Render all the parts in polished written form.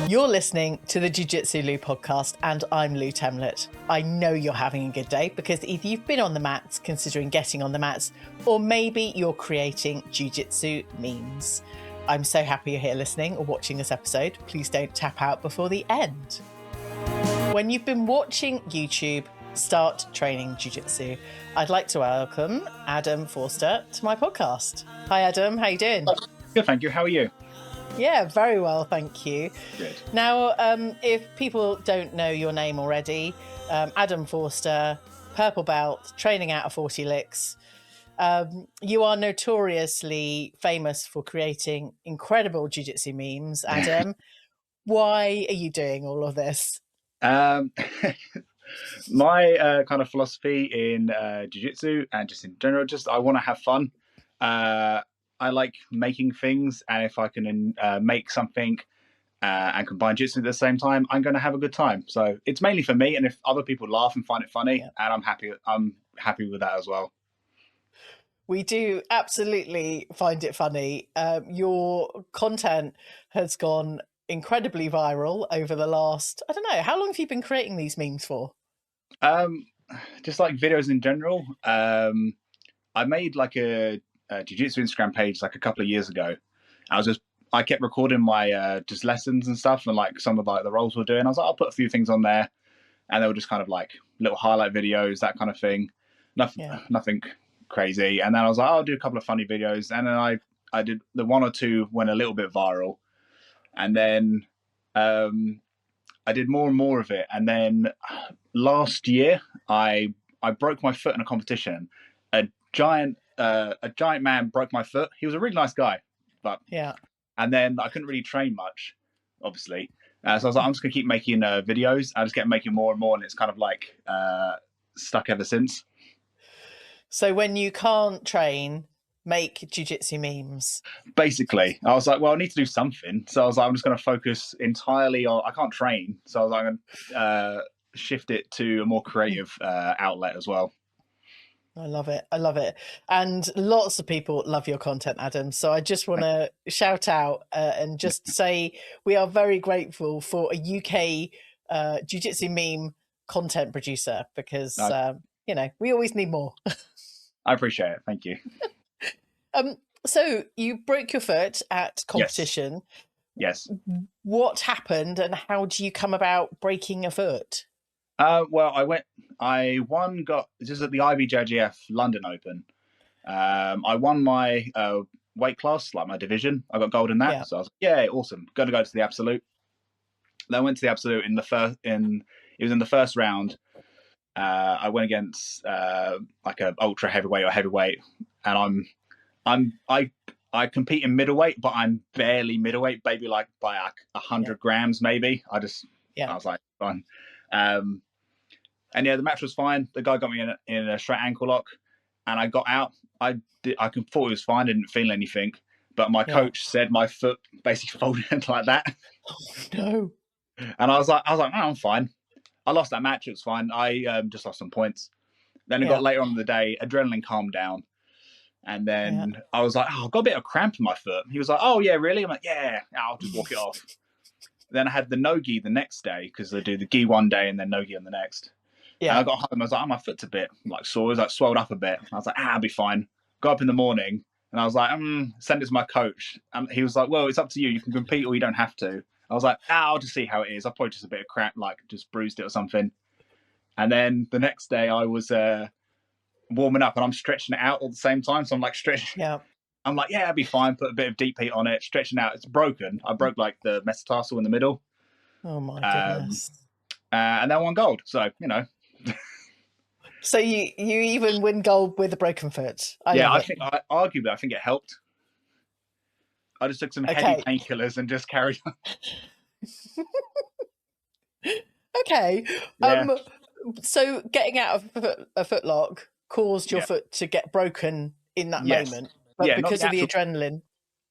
You're listening to the Jiu Jitsu Lou podcast, and I'm Lou Temlett. I know you're having a good day because either you've been on the mats, considering getting on the mats, or maybe you're creating Jiu Jitsu memes. I'm so happy you're here listening or watching this episode. Please don't tap out before the end. When you've been watching YouTube, start training Jiu Jitsu. I'd like to welcome Adam Forster to my podcast. Hi, Adam. How you doing? Good, thank you. How are you? Yeah, very well, thank you. Good. Now, if people don't know your name already, Adam Forster, purple belt, training out of 40 Licks. You are notoriously famous for creating incredible jiu-jitsu memes. Adam, why are you doing all of this? My kind of philosophy in jiu-jitsu and just in general, I want to have fun. I like making things, and if I can make something and combine jiu-jitsu at the same time, I'm going to have a good time. So it's mainly for me, and if other people laugh and find it funny, and I'm happy with that as well. We do absolutely find it funny. Your content has gone incredibly viral over the last, I don't know, how long have you been creating these memes for? Just like videos in general. I made like a jiu-jitsu Instagram page like a couple of years ago. I kept recording my just lessons and stuff, and like some of like the roles we're doing. I was like, I'll put a few things on there, and they were just kind of like little highlight videos, that kind of thing. Nothing crazy. And then I was like, I'll do a couple of funny videos, and then I did the one or two went a little bit viral, and then I did more and more of it. And then last year I broke my foot in a competition. A giant man broke my foot. He was a really nice guy, but and then I couldn't really train much, obviously. So I was like, I'm just gonna keep making videos. I just kept making more and more, and it's kind of like stuck ever since. So when you can't train, make jiu-jitsu memes. Basically, I was like, well, I need to do something. So I was like, I'm just going to focus entirely on. I can't train, so I was like, I'm going to shift it to a more creative outlet as well. I love it. I love it. And lots of people love your content, Adam. So I just want to shout out and just say we are very grateful for a UK jiu-jitsu meme content producer because, we always need more. I appreciate it. Thank you. So you broke your foot at competition. Yes. What happened and how do you come about breaking a foot? Well, I got just at the IBJJF London Open. I won my weight class, like my division. I got gold in that. Yeah. So I was like, yeah, awesome. Going to go to the absolute. Then I went to the absolute in the first round. I went against like a ultra heavyweight or heavyweight, and I compete in middleweight, but I'm barely middleweight, maybe like by 100 grams, maybe. I was like, fine. And the match was fine. The guy got me in a straight ankle lock, and I got out. I thought it was fine. I didn't feel anything, but my coach said my foot basically folded like that. Oh no! And I was like, no, I'm fine. I lost that match. It was fine. I just lost some points. Then it got later on in the day. Adrenaline calmed down. And then I was like, I've got a bit of cramp in my foot. He was like, oh, yeah, really? I'm like, yeah, I'll just walk it off. Then I had the no-gi the next day because they do the gi one day and then no-gi on the next. Yeah. And I got home. I was like, my foot's a bit like sore. It was like swelled up a bit. I was like, I'll be fine. Got up in the morning and I was like, send it to my coach. And he was like, well, it's up to you. You can compete or you don't have to. I was like, I'll just see how it is. I'll probably just a bit of cramp, like just bruised it or something. And then the next day I was warming up and I'm stretching it out all at the same time. So I'm like stretching. Yeah. I'm like, yeah, I'll be fine. Put a bit of deep heat on it, stretching out. It's broken. I broke like the metatarsal in the middle. Oh my goodness. And then I won gold. So, So you even win gold with a broken foot? I think it helped. I just took some heavy painkillers and just carried on. Okay. Yeah. So getting out of a footlock caused your foot to get broken in that moment, but because of the adrenaline,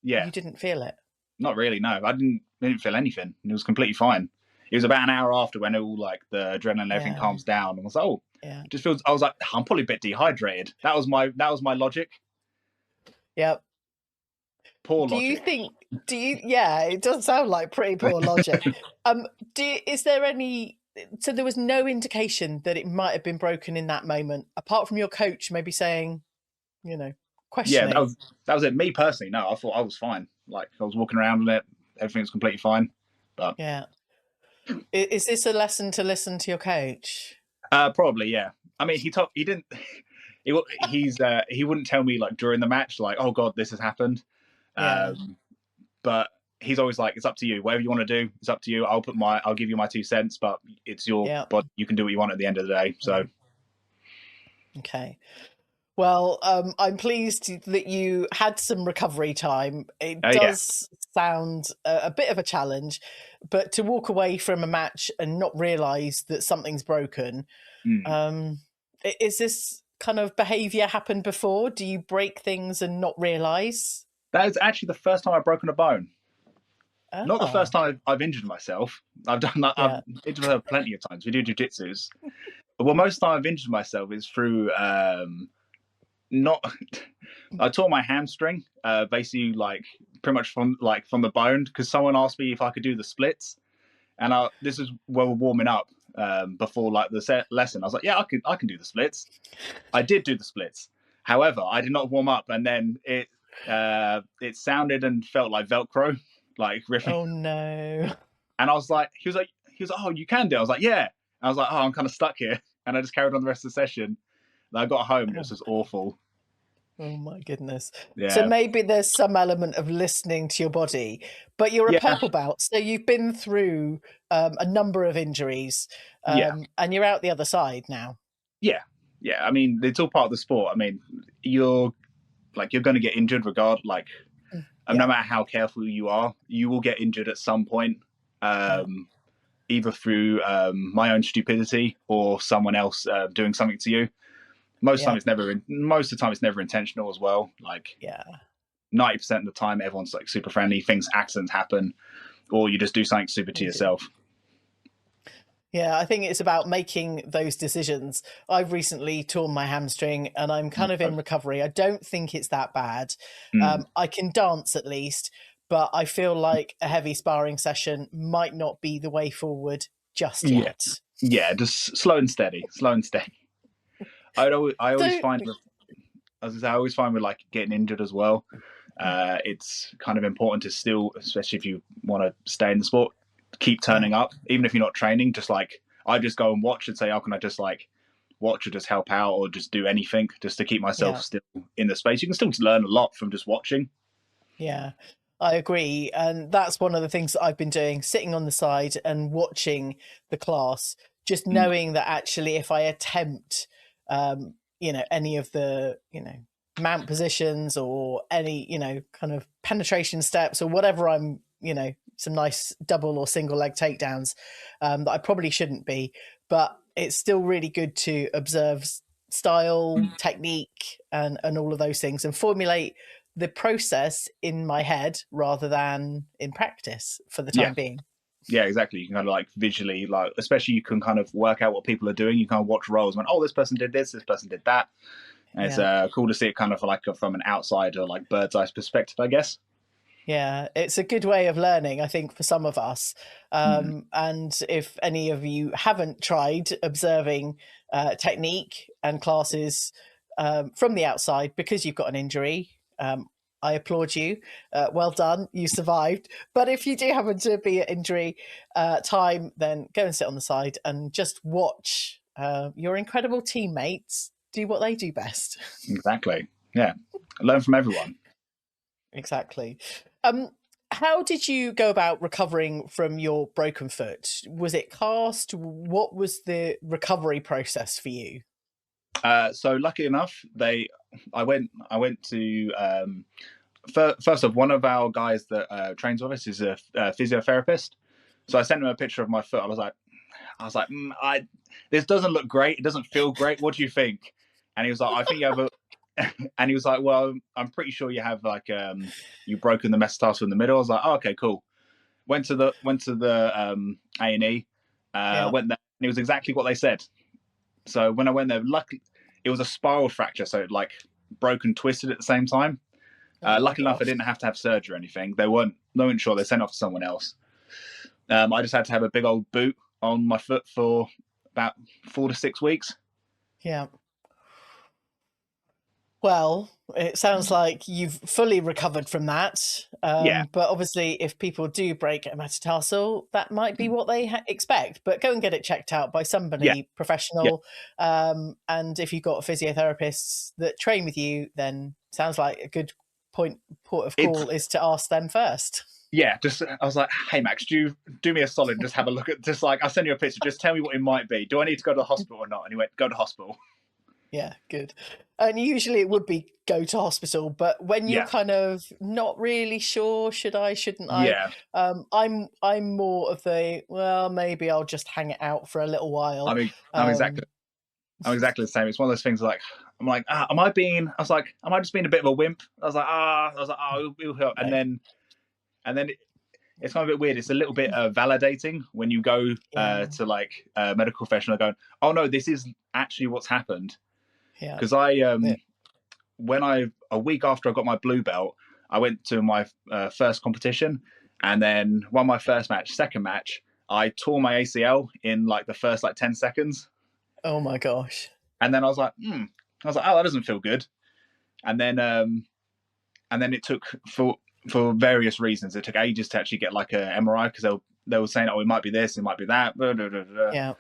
you didn't feel it. Not really. No, I didn't feel anything. It was completely fine. It was about an hour after when all like the adrenaline and everything calms down, and I was like, oh, just feels. I was like, I'm probably a bit dehydrated. That was my logic. Yep. Poor logic. Do you? Yeah, it does sound like pretty poor logic. Is there any? So there was no indication that it might have been broken in that moment, apart from your coach maybe saying, you know, Yeah, questioning. that was it. Me personally, no, I thought I was fine. Like I was walking around in it, everything was completely fine. But Yeah. Is this a lesson to listen to your coach? probably, yeah. I mean, he didn't. He wouldn't tell me like during the match, like, oh god, this has happened. Yeah. But he's always like, it's up to you. Whatever you want to do, it's up to you. I'll give you my 2 cents, but it's your Yeah. body. You can do what you want at the end of the day. So Okay. Well, I'm pleased that you had some recovery time. It yeah. does sound a bit of a challenge, but to walk away from a match and not realise that something's broken, Mm. is this kind of behaviour happened before? Do you break things and not realise? That is actually the first time I've broken a bone. Not the first Ah, time I've injured myself. I've done that. I've yeah, injured myself plenty of times. We do jujitsus. Well, most of the time I've injured myself is through not. I tore my hamstring, basically like pretty much from the bone because someone asked me if I could do the splits, and this is where we're warming up before like the lesson. I was like, yeah, I can do the splits. I did do the splits. However, I did not warm up, and then it sounded and felt like Velcro, like ripping. oh no. And he was like, oh, you can do it. I was like, yeah. And I was like, oh, I'm kind of stuck here, and I just carried on the rest of the session. And I got home, and it was just awful. Oh my goodness. So Yeah, maybe there's some element of listening to your body, but you're a yeah, purple belt, so you've been through a number of injuries, yeah, and you're out the other side now. yeah, yeah. I mean, it's all part of the sport. I mean, you're going to get injured no Yeah, matter how careful you are, you will get injured at some point. yeah, Either through my own stupidity or someone else doing something to you. Most yeah, of the time it's never intentional as well. Like yeah. 90% of the time, everyone's like super friendly. Accidents happen, or you just do something stupid to They do. yourself. Yeah, I think it's about making those decisions. I've recently torn my hamstring and I'm kind of in recovery. I don't think it's that bad. Mm. I can dance at least, but I feel like a heavy sparring session might not be the way forward just Yeah, yet. yeah, just slow and steady, slow and steady. I always So, find with, as I say, I always find with like getting injured as well. It's kind of important to still, especially if you want to stay in the sport, keep yeah, turning up, even if you're not training. Just like I just go and watch and say, how can I just like watch or just help out or just do anything just to keep myself yeah, still in the space. You can still learn a lot from just watching. yeah. I agree. And that's one of the things that I've been doing, sitting on the side and watching the class, just Mm. knowing that actually if I attempt any of the, mount positions or any, kind of penetration steps or whatever some nice double or single leg takedowns that I probably shouldn't be, but it's still really good to observe style, technique, and all of those things and formulate the process in my head rather than in practice for the Yeah, time being. yeah, exactly. You can kind of like visually, like, especially you can kind of work out what people are doing. You kind of watch roles and, oh, this person did this person did that. And it's Yeah. cool to see it kind of like from an outsider, like bird's eye perspective, I guess. Yeah, it's a good way of learning, I think, for some of us. Mm. And if any of you haven't tried observing technique and classes from the outside because you've got an injury, I applaud you. Well done, you survived. But if you do happen to be at injury time, then go and sit on the side and just watch your incredible teammates do what they do best. Exactly. Yeah. Learn from everyone. Exactly. Um, how did you go about recovering from your broken foot? Was it cast? What was the recovery process for you? So lucky enough, I went to first off, one of our guys that trains with us is a physiotherapist. So I sent him a picture of my foot. I was like, this doesn't look great. It doesn't feel great. What do you think? And he was like, I think you have a. And he was like, well, I'm pretty sure you have like you've broken the metatarsal in the middle. I was like, oh, okay, cool. Went to the A&E. Yeah. Went there, and it was exactly what they said. So when I went there, luckily it was a spiral fracture, so it like broke and twisted at the same time. Oh my Lucky enough, I gosh. didn't have to have surgery or anything. They weren't. they weren't sure. They sent it off to someone else. I just had to have a big old boot on my foot for about 4 to 6 weeks. Yeah. Well, it sounds like you've fully recovered from that. Yeah. But obviously, if people do break a metatarsal, that might be what they expect. But go and get it checked out by somebody Yeah. professional. And if you've got physiotherapists that train with you, then sounds like a good port of call is to ask them first. Yeah, just I was like, hey Max, do me a solid and just have a look at, just like, I'll send you a picture, just tell me what it might be. Do I need to go to the hospital or not? And he went, go to hospital. Yeah, good. And usually it would be go to hospital, but when you're kind of not really sure, should I, shouldn't I? Yeah. I'm more of the, well, maybe I'll just hang it out for a little while. I mean, I'm exactly the same. It's one of those things like, I'm like, am I just being a bit of a wimp? I was like, oh, it'll help. And then it's kind of a bit weird. It's a little bit validating when you go to like a medical professional going, oh no, this is actually what's happened. Yeah. Because a week after I got my blue belt, I went to my first competition, and then won my first match. Second match, I tore my ACL in like the first like 10 seconds. Oh my gosh. And then I was like, oh, that doesn't feel good. And then it took for various reasons. It took ages to actually get like a MRI, because they were saying, oh, it might be this, it might be that. Blah, blah, blah, blah. Yeah.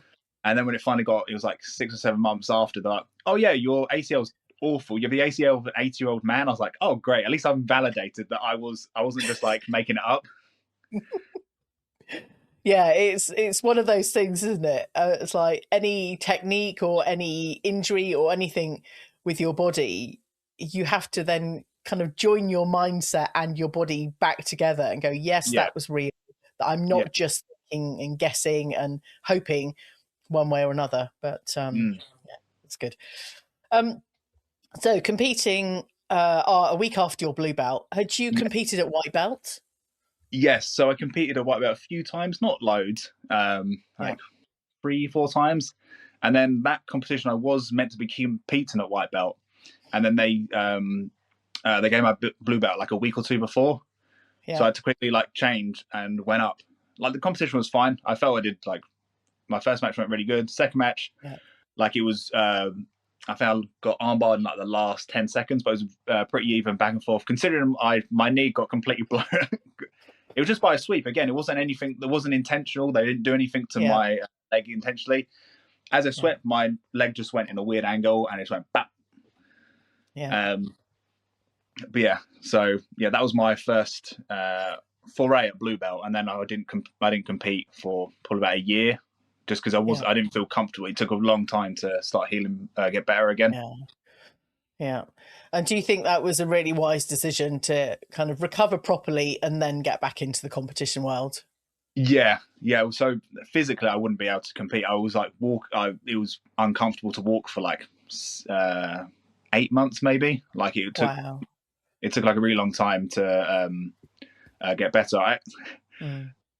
And then when it finally got, it was like 6 or 7 months after that. Oh yeah, your ACL's awful. You have the ACL of an 80-year-old man. I was like, oh great, at least I'm validated that I wasn't just like making it up. Yeah, it's one of those things, isn't it? It's like any technique or any injury or anything with your body, you have to then kind of join your mindset and your body back together and go, yes, that was real. That I'm not just thinking and guessing and hoping one way or another. But yeah, it's good. So competing a week after your blue belt, had you competed at white belt? Yes, so I competed at white belt a few times, not loads, like 3-4 times. And then that competition, I was meant to be competing at white belt, and then they gave my blue belt like a week or two before. So I had to quickly like change and went up. Like the competition was fine. I felt I did, like, my first match went really good. Second match, like it was, I found I got armbarred in like the last 10 seconds, but it was pretty even back and forth. Considering my knee got completely blown. It was just by a sweep. Again, it wasn't anything that wasn't intentional. They didn't do anything to my leg intentionally. As I swept, my leg just went in a weird angle and it just went bap. Yeah. But yeah, so yeah, that was my first foray at blue belt, and then I didn't compete for probably about a year, just because I didn't feel comfortable. It took a long time to start healing, get better again. Yeah. And do you think that was a really wise decision to kind of recover properly and then get back into the competition world? Yeah. So physically, I wouldn't be able to compete. I was like it was uncomfortable to walk for like 8 months, maybe. Like it took. Wow. It took like a really long time to get better.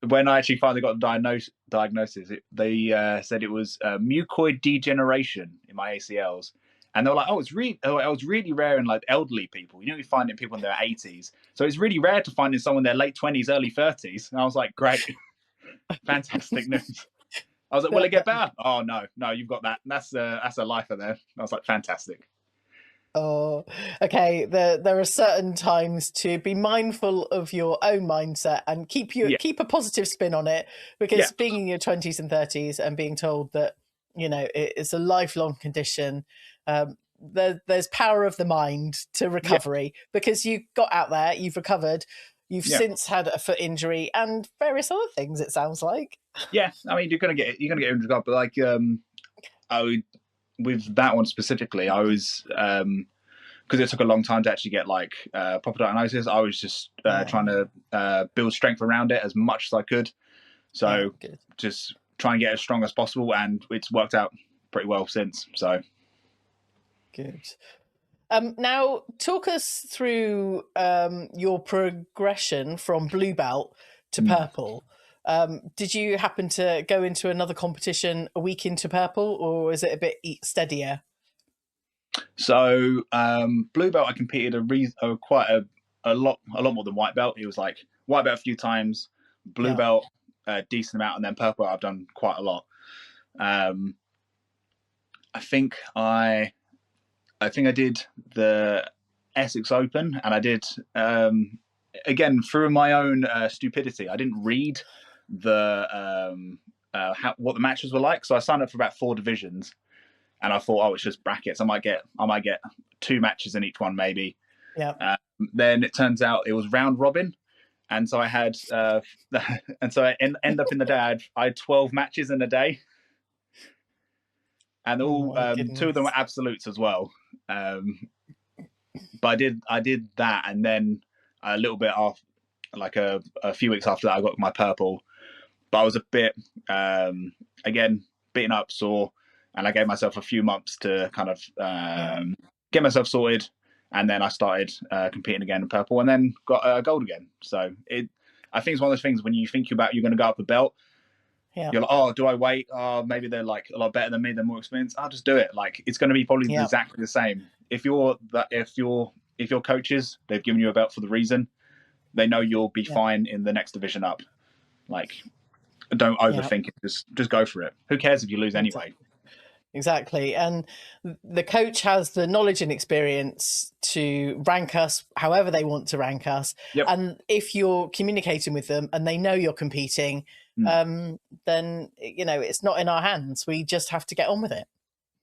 When I actually finally got the diagnosis, they said it was mucoid degeneration in my ACLs. And they were like, oh, it was really rare in like elderly people. You find it in people in their 80s. So it's really rare to find in someone in their late 20s, early 30s. And I was like, great. Fantastic news. I was like, will it get better? Oh, no, you've got that. That's a lifer there. I was like, fantastic. Oh, okay. There are certain times to be mindful of your own mindset and keep a positive spin on it, because being in your 20s and 30s and being told that, it's a lifelong condition, there's power of the mind to recovery, because you got out there, you've recovered, you've since had a foot injury and various other things, it sounds like. Yeah, I mean, you're gonna get injured, but like with that one specifically, I was because it took a long time to actually get like proper diagnosis. I was just trying to build strength around it as much as I could. So just try and get as strong as possible, and it's worked out pretty well since. So good. Now, talk us through your progression from blue belt to purple. Did you happen to go into another competition a week into purple, or is it a bit steadier? So blue belt, I competed quite a lot more than white belt. It was like white belt a few times, blue belt a decent amount, and then purple I've done quite a lot. I think I did the Essex Open, and I did again through my own stupidity. I didn't read the what the matches were like, so I signed up for about 4 divisions, and I thought, oh, it's just brackets. I might get 2 matches in each one, maybe. Yeah. Then it turns out it was round robin, and so I had and so I end up in the day. I had 12 matches in a day. And all 2 of them were absolutes as well. But I did that, and then a little bit off, like a few weeks after that, I got my purple. But I was a bit again beaten up, sore, and I gave myself a few months to kind of get myself sorted, and then I started competing again in purple, and then got gold again. So I think it's one of those things when you think about you're going to go up the belt. Yeah. You're like, oh, do I wait? Oh, maybe they're like a lot better than me. They're more experienced. I'll just do it. Like it's going to be probably exactly the same. If your coaches, they've given you a belt for the reason, they know you'll be fine in the next division up. Like, don't overthink it. Just go for it. Who cares if you lose anyway? Exactly. And the coach has the knowledge and experience to rank us however they want to rank us. Yep. And if you're communicating with them and they know you're competing, then, it's not in our hands. We just have to get on with it.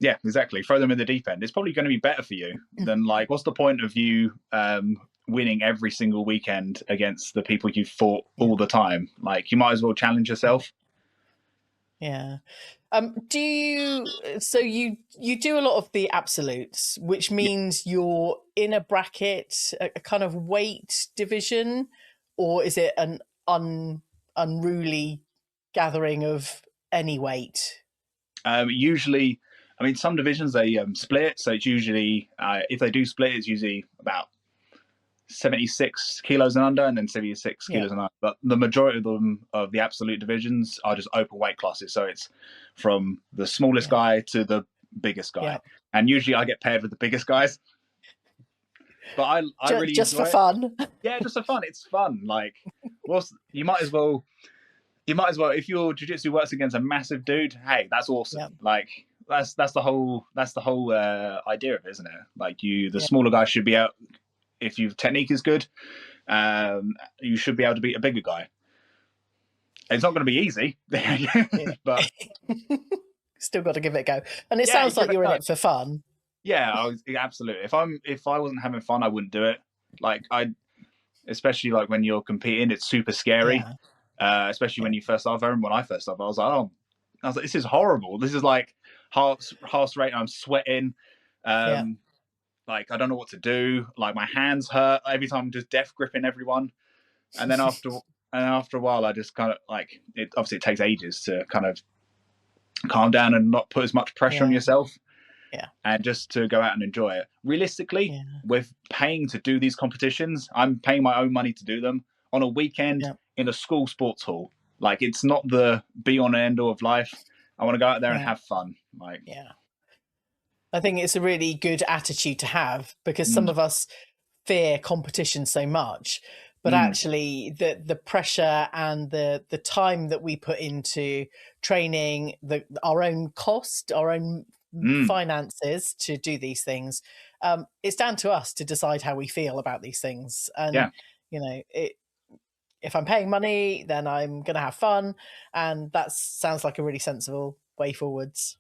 Yeah, exactly. Throw them in the deep end. It's probably going to be better for you than like, what's the point of you winning every single weekend against the people you fought all the time? Like you might as well challenge yourself. Yeah. Do you do a lot of the absolutes, which means you're in a bracket, a kind of weight division, or is it an unruly gathering of any weight? Usually, I mean, some divisions they split, so it's usually if they do split, it's usually about 76 kilos and under, and then 76 kilos and under. But the majority of them of the absolute divisions are just open weight classes, so it's from the smallest guy to the biggest guy, and usually I get paired with the biggest guys. But I really just enjoy for it. fun. Yeah, just for fun. It's fun. Like, you might as well if your jiu-jitsu works against a massive dude. Hey, that's awesome. Like that's the whole idea of it, isn't it? Like the smaller guy should be out. If your technique is good, you should be able to beat a bigger guy. It's not going to be easy, but still got to give it a go. And it sounds like you're in it for fun. Yeah, absolutely. If I wasn't having fun, I wouldn't do it. Like especially like when you're competing, it's super scary. Especially when you first start. I remember when I first started, I was like, this is horrible. This is like heart rate. I'm sweating. Like I don't know what to do. Like my hands hurt every time. I'm just death gripping everyone. And then after a while, I just kind of like it. Obviously, it takes ages to kind of calm down and not put as much pressure on yourself. Yeah. And just to go out and enjoy it. Realistically, with paying to do these competitions, I'm paying my own money to do them on a weekend in a school sports hall. Like it's not the be on and end all of life. I want to go out there and have fun. Like I think it's a really good attitude to have because some of us fear competition so much, but actually the pressure and the time that we put into training, our own cost, our own finances to do these things, it's down to us to decide how we feel about these things. And if I'm paying money, then I'm going to have fun, and that sounds like a really sensible way forwards.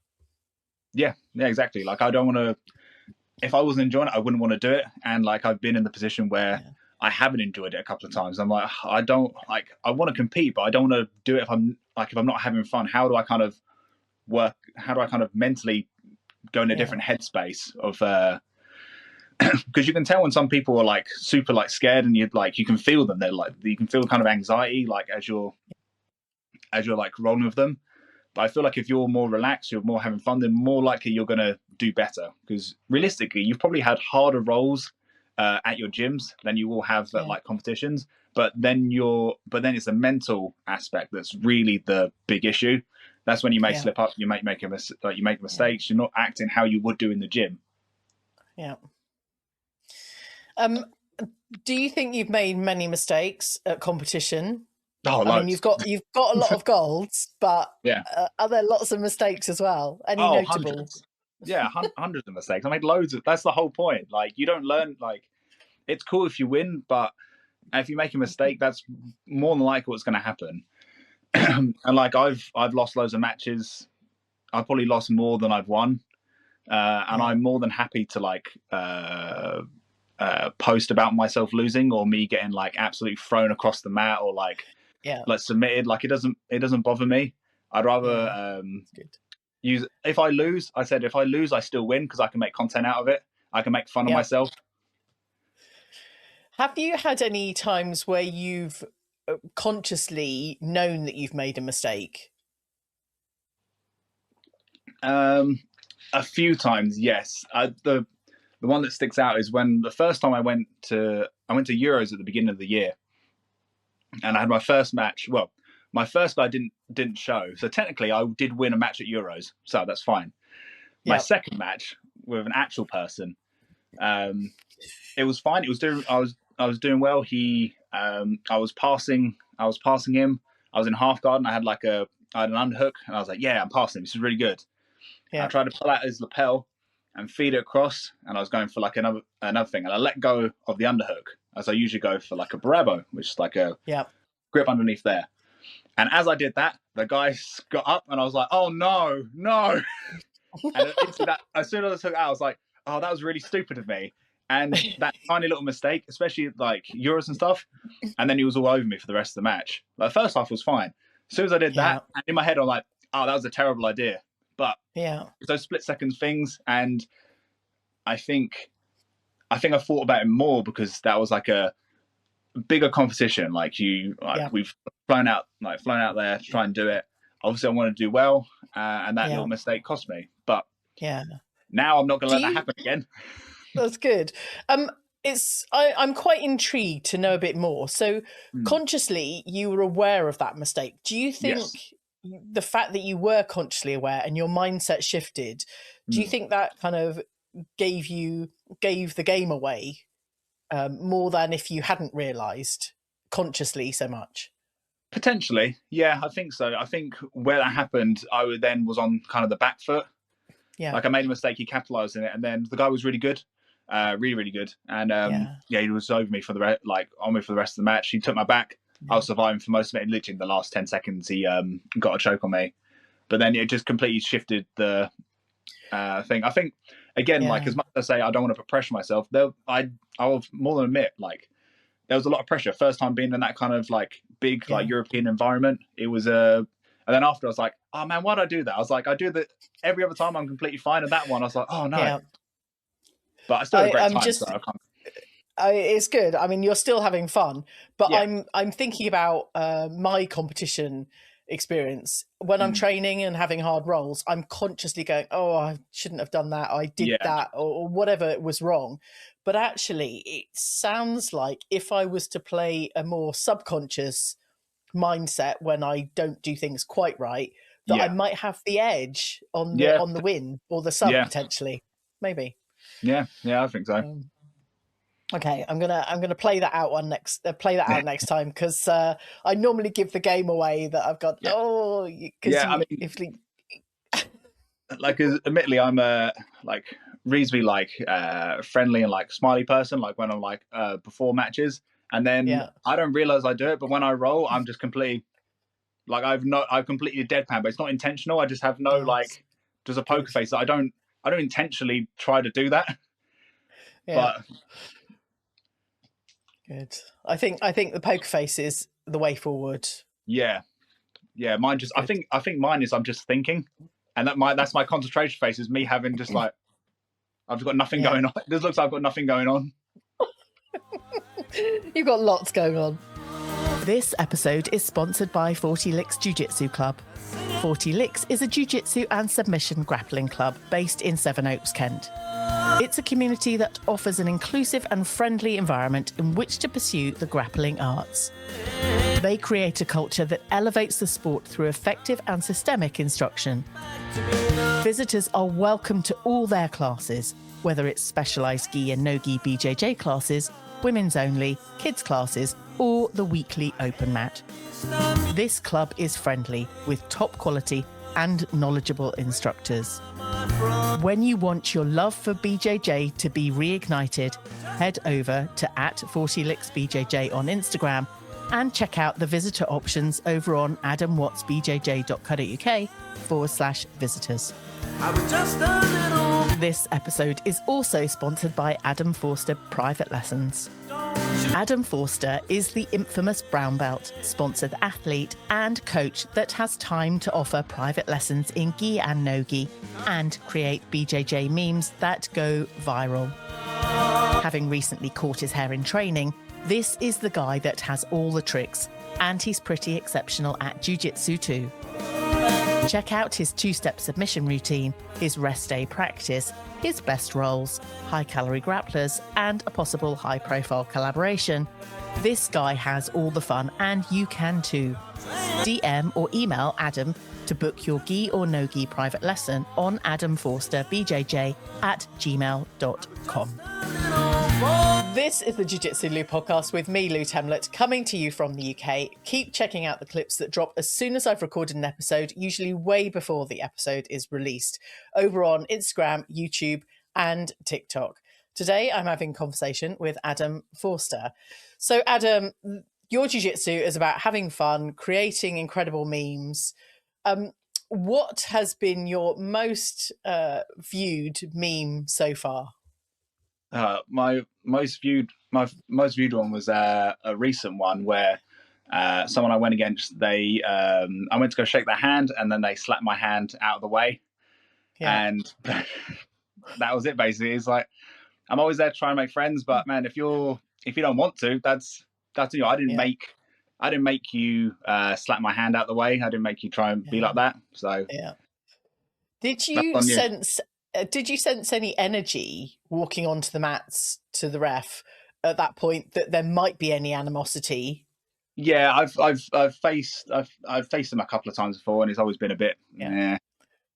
Yeah, exactly. Like I don't want to. If I wasn't enjoying it, I wouldn't want to do it. And like I've been in the position where I haven't enjoyed it a couple of times. I'm like, I don't like. I want to compete, but I don't want to do it if I'm not having fun. How do I kind of work? How do I kind of mentally go in a different headspace of? Because you can tell when some people are like super like scared, and you can feel them. They're like you can feel kind of anxiety like as you're like rolling with them. But I feel like if you're more relaxed, you're more having fun, then more likely you're going to do better. Because realistically, you've probably had harder rolls at your gyms than you will have at like competitions. But then it's the mental aspect that's really the big issue. That's when you may slip up, you make mistakes. You're not acting how you would do in the gym. Yeah. do you think you've made many mistakes at competition? Oh, I mean, loads. you've got a lot of golds, but Yeah. are there lots of mistakes as well? Any Oh, notable? hundreds. Yeah, hundreds of mistakes. I made loads of. That's the whole point. Like, you don't learn. Like, it's cool if you win, but if you make a mistake, that's more than likely what's going to happen. And like, I've lost loads of matches. I've probably lost more than I've won, and I'm more than happy to like post about myself losing or me getting like absolutely thrown across the mat or like submitted. Like, it doesn't bother me. I'd rather use. If I lose, I still win because I can make content out of it. I can make fun of myself. Have you had any times where you've consciously known that you've made a mistake? A few times, yes. The one that sticks out is when the first time I went to Euros at the beginning of the year, and I had my first match. Well, my first guy didn't show, so technically I did win a match at Euros, so that's fine. My second match with an actual person, it was fine. It was doing. I was doing well. I was passing him. I was in half guard, and I had an underhook, and I was like, yeah, I'm passing him. This is really good. I tried to pull out his lapel and feed it across, and I was going for like another thing, and I let go of the underhook, as I usually go for like a Bravo, which is like a grip underneath there. And as I did that, the guy got up, and I was like, oh no. And as soon as I took it out, I was like, oh, that was really stupid of me. And that tiny little mistake, especially like Euros and stuff, and then he was all over me for the rest of the match. Like, the first half was fine. As soon as I did that, in my head, I'm like, oh, that was a terrible idea. But it's those split second things, and I think I thought about it more because that was like a bigger competition. Like, we've flown out there to try and do it. Obviously, I want to do well, and that little mistake cost me. But now I'm not going to let that happen again. That's good. I'm quite intrigued to know a bit more. So, consciously, you were aware of that mistake. Do you think the fact that you were consciously aware and your mindset shifted, do you think that kind of gave the game away more than if you hadn't realised consciously so much? Potentially, yeah, I think so. I think where that happened, I was on kind of the back foot. Yeah, like, I made a mistake, he capitalised in it, and then the guy was really good. Really, really good. And he was over me for the rest of the match. He took my back. I was surviving for most of it. And literally in the last 10 seconds, he got a choke on me. But then it just completely shifted the thing. I think, again, like, as much as I say I don't want to put pressure on myself, I'll more than admit, like, there was a lot of pressure. First time being in that kind of like big like European environment. It was and then after I was like, oh man, why'd I do that? I was like, I do that every other time, I'm completely fine. And that one, I was like, oh no. Yeah. But I still had a great time. So I can't... it's good. I mean, you're still having fun, but I'm thinking about my competition experience when I'm training and having hard rolls. I'm consciously going, oh, I shouldn't have done that. I did that, or whatever was wrong. But actually, it sounds like if I was to play a more subconscious mindset when I don't do things quite right, that I might have the edge on the win or the sub potentially, maybe. Yeah, I think so. Okay, I'm gonna play that out out next time, because I normally give the game away that I've got. Like, admittedly, I'm a like reasonably like friendly and like smiley person. Like, when I'm like before matches, and then I don't realize I do it, but when I roll, I'm just completely like I've completely deadpan, but it's not intentional. I just have no like just a poker face. I don't intentionally try to do that. But good. I think the poker face is the way forward. Yeah. Mine just. Good. I think mine is I'm just thinking, and that's my concentration face is me having just like I've just got nothing going on. It just looks like I've got nothing going on. You've got lots going on. This episode is sponsored by 40 Licks Jiu Jitsu Club. 40 Licks is a jiu-jitsu and submission grappling club based in Sevenoaks, Kent. It's a community that offers an inclusive and friendly environment in which to pursue the grappling arts. They create a culture that elevates the sport through effective and systemic instruction. Visitors are welcome to all their classes, whether it's specialised gi and no-gi BJJ classes women's only, kids classes, or the weekly open mat. This club is friendly with top quality and knowledgeable instructors. When you want your love for BJJ to be reignited, head over to @40Licks BJJ on Instagram and check out the visitor options over on adamwattsbjj.co.uk/visitors. This episode is also sponsored by Adam Forster Private Lessons. Adam Forster is the infamous brown belt, sponsored athlete and coach that has time to offer private lessons in gi and no gi and create BJJ memes that go viral. Having recently caught his hair in training, this is the guy that has all the tricks, and he's pretty exceptional at jiu-jitsu too. Check out his two-step submission routine, his rest day practice, his best rolls, high-calorie grapplers, and a possible high-profile collaboration. This guy has all the fun, and you can too. DM or email Adam to book your gi or no gi private lesson on adamforsterbjj@gmail.com. This is the Jiu-Jitsu Lou podcast with me, Lou Temlett, coming to you from the UK. Keep checking out the clips that drop as soon as I've recorded an episode, usually way before the episode is released, over on Instagram, YouTube, and TikTok. Today, I'm having a conversation with Adam Forster. So, Adam, your jiu-jitsu is about having fun, creating incredible memes. What has been your most viewed meme so far? My most viewed one was a recent one where someone I went against, I went to go shake their hand and then they slapped my hand out of the way. Yeah. And that was it basically. It's like, I'm always there to try and make friends, but man, if you don't want to, that's you. I didn't make you slap my hand out the way. I didn't make you try and be like that. So yeah. Did you sense any energy walking onto the mats to the ref at that point that there might be any animosity? Yeah, I've faced him a couple of times before, and it's always been a bit. Yeah.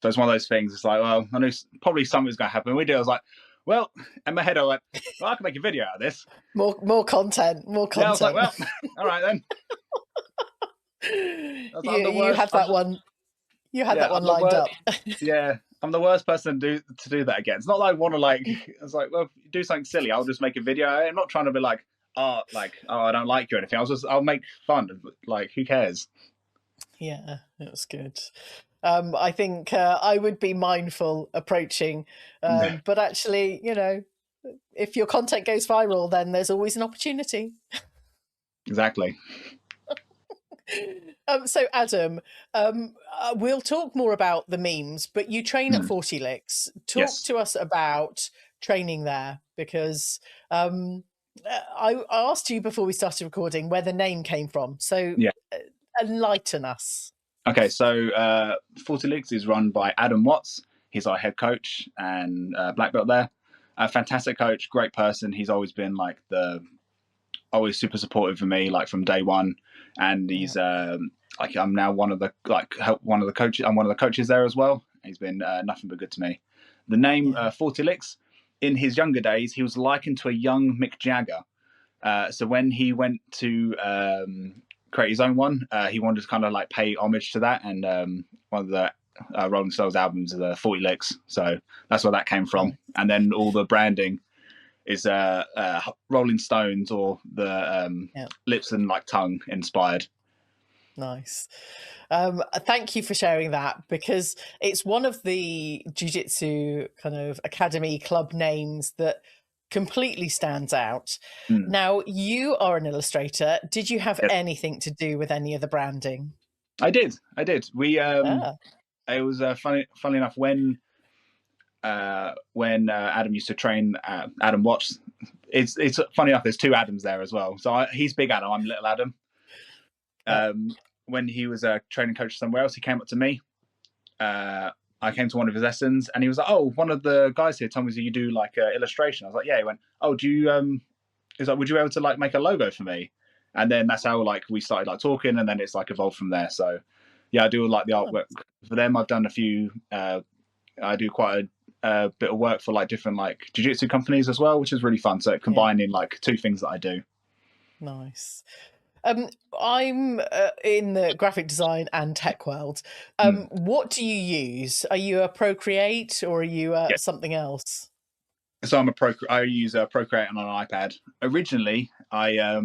So it's one of those things. It's like, well, I knew probably something's going to happen. We did. I was like, well, in my head, I went, well, I can make a video out of this. More content. Yeah, I was like, well, all right then. You had that one. You had that one lined up. Yeah, I'm the worst person to do that again. It's not that I want to I was like, well, do something silly. I'll just make a video. I'm not trying to be like, oh, I don't like you or anything. I'll make fun. Like, who cares? Yeah, it was good. I think I would be mindful approaching, but actually, if your content goes viral, then there's always an opportunity. Exactly. So Adam, we'll talk more about the memes, but you train at 40 Licks. Talk to us about training there, because I asked you before we started recording where the name came from. So enlighten us. Okay, so 40 Licks is run by Adam Watts. He's our head coach and black belt there. A fantastic coach, great person. He's always been always super supportive of me, from day one. And he's I'm now one of the coaches. I'm one of the coaches there as well. He's been nothing but good to me. The name 40 Licks, in his younger days, he was likened to a young Mick Jagger. So when he went to create his own one, he wanted to kind of pay homage to that, and one of the Rolling Stones albums is the 40 Licks. So that's where that came from. And then all the branding is Rolling Stones or the lips and tongue inspired. Nice. Thank you for sharing that, because it's one of the jiu-jitsu kind of academy club names that completely stands out. Now, you are an illustrator. Did you have anything to do with any of the branding? I did. We it was funny enough when Adam used to train Adam Watts. It's funny enough, there's two Adams there as well. So he's Big Adam, I'm Little Adam. When he was a training coach somewhere else, he came up to me. I came to one of his lessons, and he was like, "Oh, one of the guys here told me that you do illustration." I was like, "Yeah." He went, "Oh, do you?" He's like, "Would you be able to make a logo for me?" And then that's how we started talking, and then it's evolved from there. So yeah, I do the artwork for them. I've done a few. I do quite a bit of work for like different like jiu-jitsu companies as well, which is really fun. So combining like two things that I do. Nice. I'm in the graphic design and tech world. What do you use? Are you a Procreate or are you Yeah. something else? So I use Procreate on an iPad. Originally, I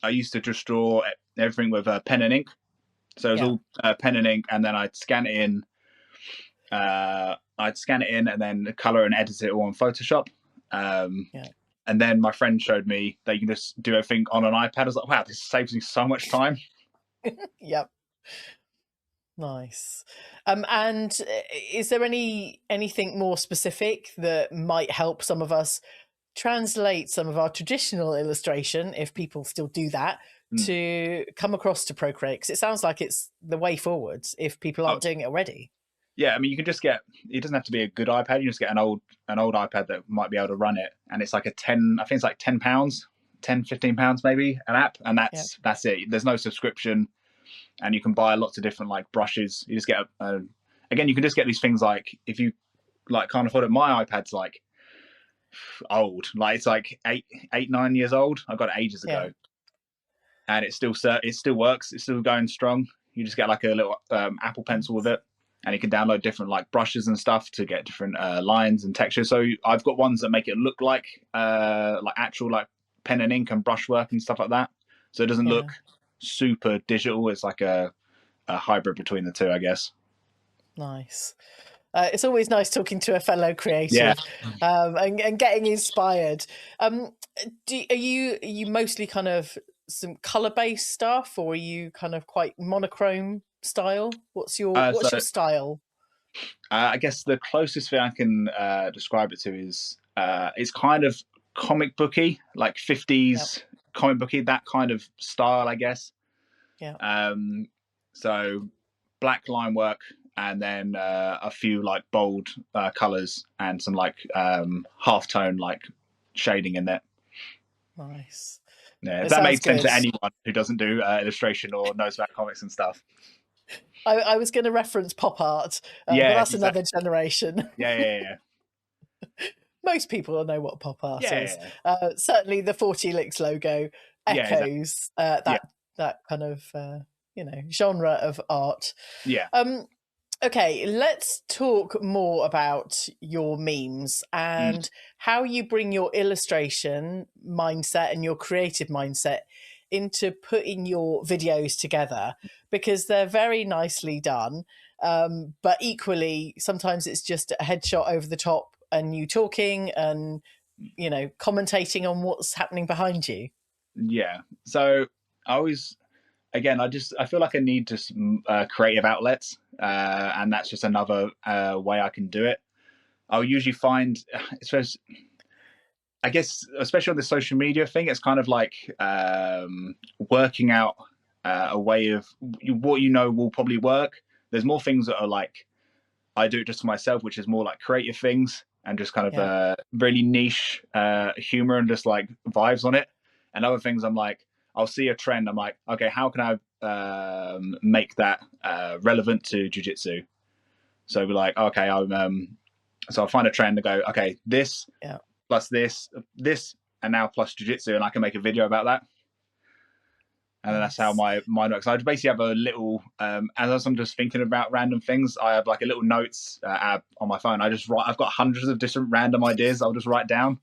used to just draw everything with pen and ink. So it was all pen and ink, and then I'd scan it in. And then color and edit it all on Photoshop. And then my friend showed me that you can just do everything on an iPad. I was like, wow, this saves me so much time. Yep. Nice. And is there anything more specific that might help some of us translate some of our traditional illustration, if people still do that, to come across to Procreate? Because it sounds like it's the way forwards if people aren't doing it already. Yeah, I mean, you can just get, it doesn't have to be a good iPad. You just get an old iPad that might be able to run it. And it's like I think it's like £10, 10, £15 maybe an app. And that's it. There's no subscription. And you can buy lots of different like brushes. You just get, again, you can just get these things like, if you like can't afford it, my iPad's like old. Like it's like 9 years old. I got it ages ago. And it still works. It's still going strong. You just get like a little Apple Pencil with it. And you can download different like brushes and stuff to get different lines and textures. So I've got ones that make it look like actual like pen and ink and brushwork and stuff like that. So it doesn't look super digital. It's like a hybrid between the two, I guess. Nice. It's always nice talking to a fellow creative and getting inspired. Are you mostly kind of some color-based stuff, or are you kind of quite monochrome style? What's your style? I guess the closest thing I can describe it to is it's kind of comic booky, like 50s comic booky, that kind of style, I guess. Yeah. So black line work, and then a few like bold colors and some like halftone like shading in there. Nice. Yeah, if that made sense to anyone who doesn't do illustration or knows about comics and stuff. I was going to reference pop art, but that's another generation. Yeah. Most people will know what pop art is. Certainly the 40 Licks logo echoes that kind of genre of art. Okay, let's talk more about your memes and how you bring your illustration mindset and your creative mindset into putting your videos together, because they're very nicely done. But equally, sometimes it's just a headshot over the top and you talking and, commentating on what's happening behind you. Yeah. So I feel like I need just creative outlets, and that's just another way I can do it. I'll usually find, I guess, especially on the social media thing, it's kind of like working out a way of what will probably work. There's more things that are like, I do it just for myself, which is more like creative things and just kind of really niche humor and just like vibes on it. And other things I'm like, I'll see a trend. I'm like, okay, how can I make that relevant to jiu-jitsu? So we're like, okay, so I'll find a trend and go, okay, this plus this, and now plus jiu-jitsu, and I can make a video about that. And then that's how my mind works. I basically have a little, as I'm just thinking about random things, I have like a little notes app on my phone. I've got hundreds of different random ideas I'll just write down.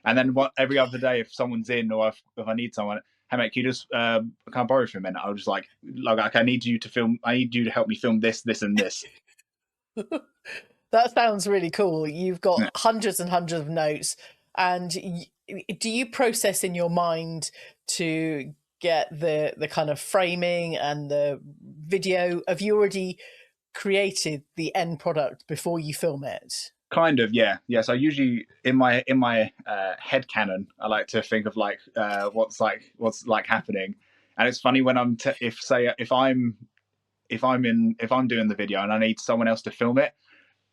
And then every other day, if someone's in or if I need someone, hey mate, can you just can I borrow for a minute? I'll just like, okay, I need you to help me film this, and this. That sounds really cool. You've got hundreds and hundreds of notes. And do you process in your mind to get the kind of framing and the video? Have you already created the end product before you film it? Kind of, yeah. So usually in my head canon, I like to think of like what's happening. And it's funny when if I'm doing the video and I need someone else to film it.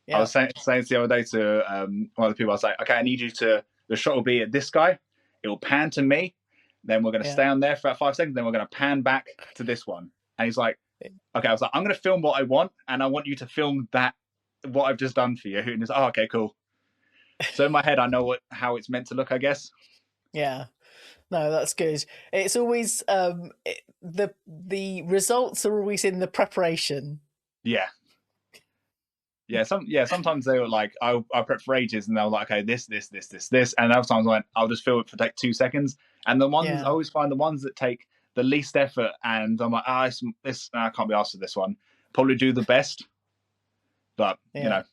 I was saying the other day to one of the people, I was like, okay, I need you the shot will be at this guy, it will pan to me, then we're going to stay on there for about 5 seconds, then we're going to pan back to this one. And he's like, okay, I was like, I'm going to film what I want, and I want you to film that what I've just done for you, and it's, oh, okay, cool. So in my head, I know how it's meant to look, I guess. Yeah. No, that's good. It's always the results are always in the preparation. Yeah. Sometimes they were like, I'll prep for ages, and they'll like, okay, this, and other times I went, I'll just film it for like 2 seconds. And the ones I always find the ones that take the least effort, and I'm like, this I can't be asked for this one. Probably do the best, but you know.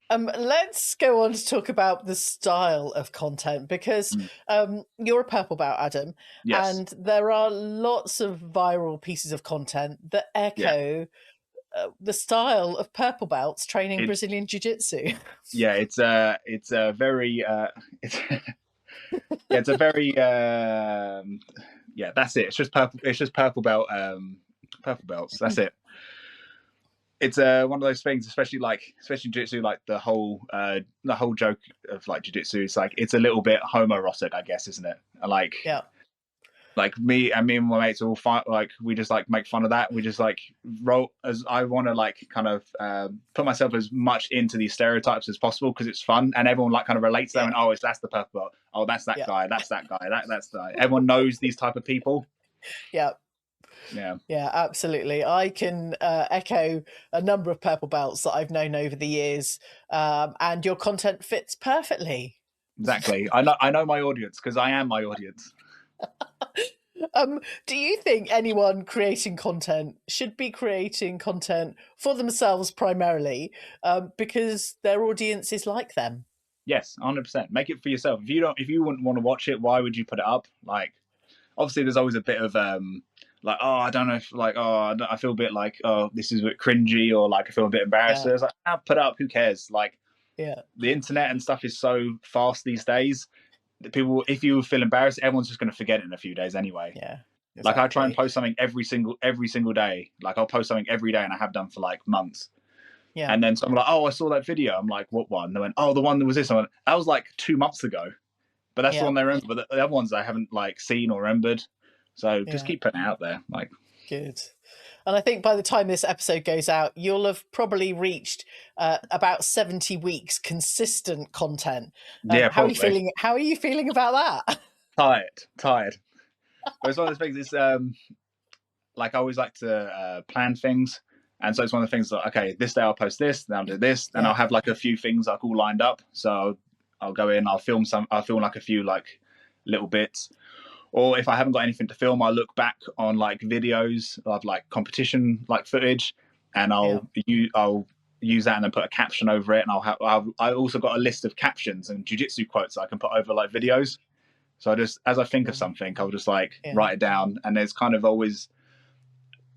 Let's go on to talk about the style of content, because you're a purple belt, Adam, Yes. and there are lots of viral pieces of content that echo the style of purple belts training Brazilian Jiu-Jitsu. Yeah, it's a very it's it's a very that's it. It's just purple. It's just purple belt. Purple belts. That's it. It's one of those things, especially jiu-jitsu, like the whole joke of like jiu-jitsu is like it's a little bit homoerotic, I guess, isn't it? Like me and my mates all fight, like we just like make fun of that. We just like roll as I want to like kind of put myself as much into these stereotypes as possible because it's fun and everyone like kind of relates to them. And oh, that's the purple belt. Oh, that's that guy. That's that guy. That's the everyone knows these type of people. Yeah. Yeah. Yeah, absolutely. I can echo a number of purple belts that I've known over the years, and your content fits perfectly. Exactly. I know my audience because I am my audience. Do you think anyone creating content should be creating content for themselves primarily, because their audience is like them? Yes, 100%. Make it for yourself. If you wouldn't want to watch it, why would you put it up? Like, obviously, there's always a bit of like, oh, I don't know if like, oh, I feel a bit like, oh, this is a bit cringy, or like I feel a bit embarrassed. So it's like, put it up. Who cares? Like, the internet and stuff is so fast these days. People, if you feel embarrassed, everyone's just going to forget it in a few days anyway. Yeah. Exactly. Like I try and post something every single day. Like I'll post something every day, and I have done for like months. Yeah. And then someone like, oh, I saw that video. I'm like, what one? They went, oh, the one that was this. I went, that was like 2 months ago. But that's the one they remember. But the other ones I haven't like seen or remembered. So just keep putting it out there. Like, good. And I think by the time this episode goes out, you'll have probably reached about 70 weeks consistent content. Yeah, how are you feeling? How are you feeling about that? Tired. But it's one of those things. It's like I always like to plan things. And so it's one of the things that, okay, this day I'll post this, then I'll do this, and I'll have like a few things like all lined up. So I'll go in, I'll film like a few like little bits. Or if I haven't got anything to film, I'll look back on like videos of like competition like footage, and I'll use that and then put a caption over it. And I also got a list of captions and jiu-jitsu quotes I can put over like videos. So I just, as I think of something, I'll just like write it down. And there's kind of always,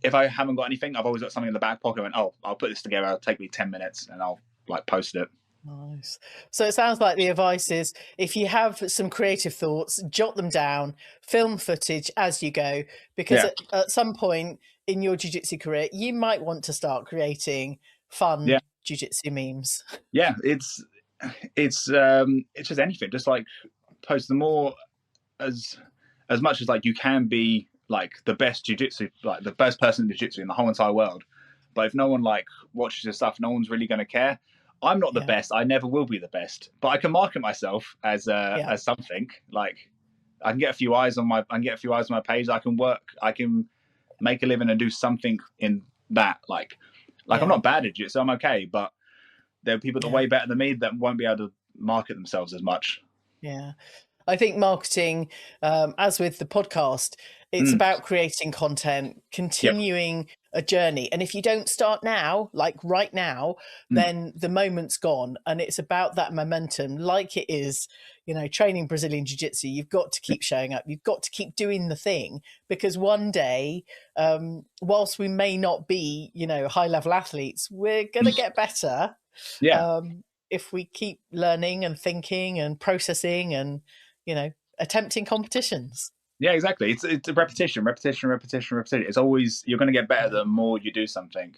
if I haven't got anything, I've always got something in the back pocket. And oh, I'll put this together. It'll take me 10 minutes, and I'll like post it. Nice. So it sounds like the advice is, if you have some creative thoughts, jot them down, film footage as you go, because at some point in your jiu-jitsu career, you might want to start creating fun jiu-jitsu memes. Yeah, it's just anything. Just like post the more as much as like you can be like the best jiu-jitsu, like the best person in jiu-jitsu in the whole entire world. But if no one like watches your stuff, no one's really going to care. I'm not the best. I never will be the best, but I can market myself as something. Like I can get a few eyes on my page. I can work. I can make a living and do something in that. Like I'm not bad at it, so I'm okay. But there are people that are way better than me that won't be able to market themselves as much. Yeah. I think marketing, as with the podcast, it's about creating content, continuing a journey. And if you don't start now, like right now, then the moment's gone. And it's about that momentum, like it is, training Brazilian Jiu-Jitsu. You've got to keep showing up. You've got to keep doing the thing, because one day, whilst we may not be, high-level athletes, we're going to get better. If we keep learning and thinking and processing and, attempting competitions. Yeah, exactly. It's a repetition. It's always, you're going to get better the more you do something.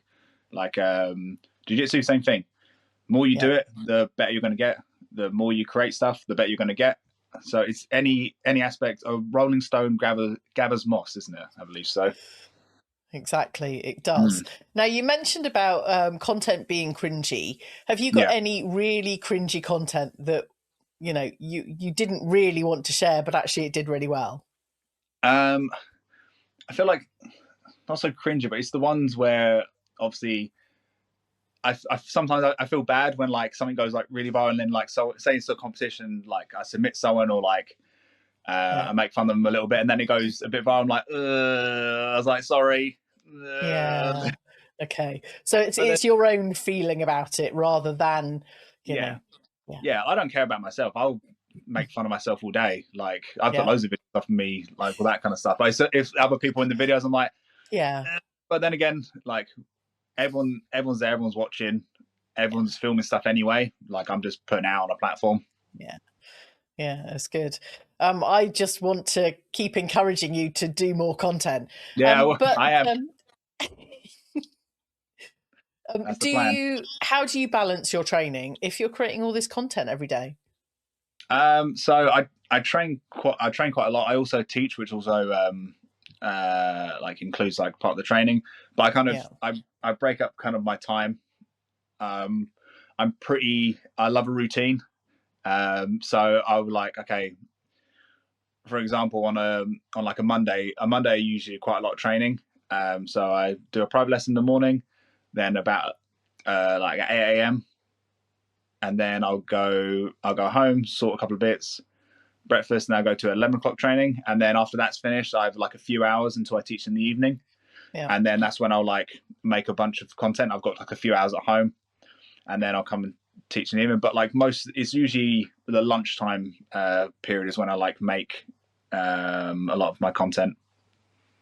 Like jiu-jitsu, same thing. The more you do it, the better you're going to get. The more you create stuff, the better you're going to get. So it's any aspect of rolling stone gathers moss, isn't it? I believe so. Exactly, it does. Now, you mentioned about content being cringy. Have you got Yeah. any really cringy content that you didn't really want to share, but actually it did really well? I feel like not so cringy, but it's the ones where obviously I sometimes I feel bad when like something goes like really viral and then like, so say it's a competition, like I submit someone or like I make fun of them a little bit and then it goes a bit viral. I'm like, I was like, sorry. Yeah. Okay. So But then, it's your own feeling about it rather than, you yeah, know. Yeah. yeah, I don't care about myself. I'll make fun of myself all day. Like I've got Yeah. loads of videos of me, like all that kind of stuff. But if other people in the videos, I'm like, Yeah. but then again, like everyone's there, everyone's watching, everyone's filming stuff anyway. Like I'm just putting it out on a platform. Yeah. Yeah, that's good. I just want to keep encouraging you to do more content. Yeah, well, But I have. That's the plan. how do you balance your training if you're creating all this content every day? So I train quite a lot. I also teach, which also like includes like part of the training. But I kind of Yeah. I break up kind of my time. I love a routine. So I would like, okay, for example, on like a Monday, usually quite a lot of training. So I do a private lesson in the morning, then about like at 8 a.m. and then I'll go home, sort a couple of bits, breakfast, and I'll go to 11 o'clock training. And then after that's finished, I have like a few hours until I teach in the evening. Yeah. And then that's when I'll like make a bunch of content. I've got like a few hours at home and then I'll come and teach in the evening. But like it's usually the lunchtime period is when I like make a lot of my content.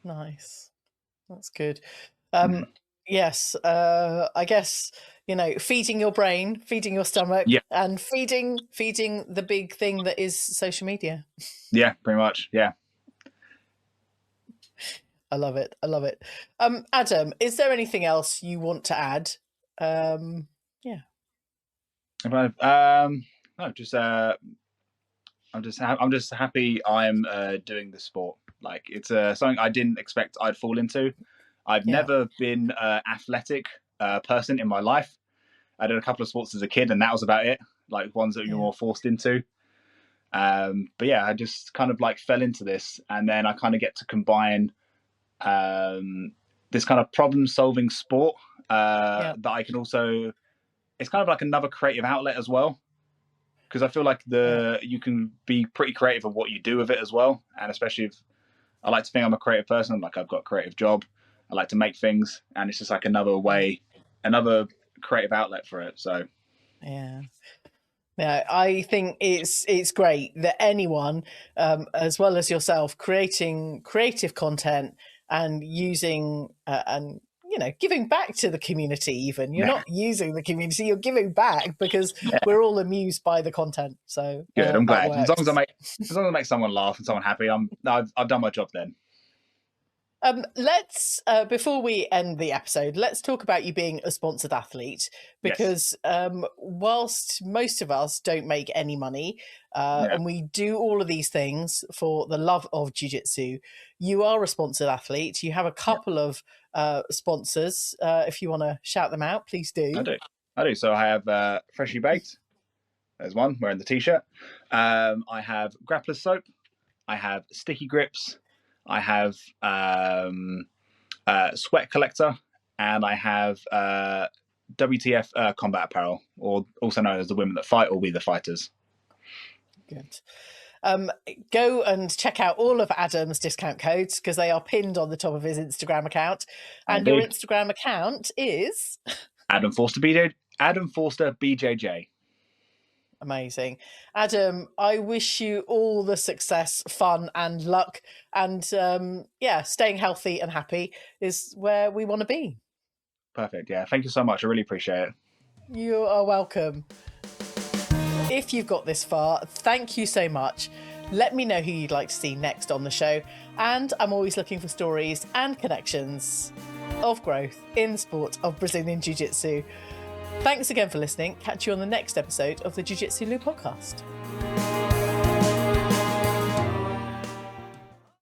Nice. That's good. Yes, I guess, feeding your brain, feeding your stomach, Yeah. and feeding the big thing that is social media. Yeah, pretty much. Yeah. I love it. I love it. Adam, is there anything else you want to add? Yeah. No, just I'm just happy I'm doing the sport. Like it's something I didn't expect I'd fall into. I've Yeah. never been an athletic person in my life. I did a couple of sports as a kid, and that was about it. Like ones that you're more forced into. But yeah, I just kind of like fell into this, and then I kind of get to combine this kind of problem-solving sport that I can also. It's kind of like another creative outlet as well, because I feel like you can be pretty creative at what you do with it as well, and especially if I like to think I'm a creative person. Like I've got a creative job. I like to make things, and it's just like another way, another creative outlet for it. So Yeah. Yeah, I think it's great that anyone, as well as yourself, creating creative content and using and giving back to the community. Even you're not using the community, you're giving back because we're all amused by the content. So good. I'm that glad. As long works. as I make someone laugh and someone happy, I've done my job then. Let's before we end the episode, let's talk about you being a sponsored athlete because whilst most of us don't make any money and we do all of these things for the love of jiu-jitsu, you are a sponsored athlete. You have a couple of sponsors. If you want to shout them out, please do. I do. So I have Freshly Baked. There's one wearing the t-shirt. I have Grappler Soap. I have Sticky Grips. I have Sweat Collector, and I have WTF Combat Apparel, or also known as the Women That Fight or We the Fighters. Good. Go and check out all of Adam's discount codes because they are pinned on the top of his Instagram account. And your Instagram account is Adam Forster BJJ. Amazing. Adam, I wish you all the success, fun, and luck. And staying healthy and happy is where we want to be. Perfect. Yeah. Thank you so much. I really appreciate it. You are welcome. If you've got this far, thank you so much. Let me know who you'd like to see next on the show. And I'm always looking for stories and connections of growth in the sport of Brazilian Jiu-Jitsu. Thanks again for listening. Catch you on the next episode of the Jiu Jitsu Lou podcast.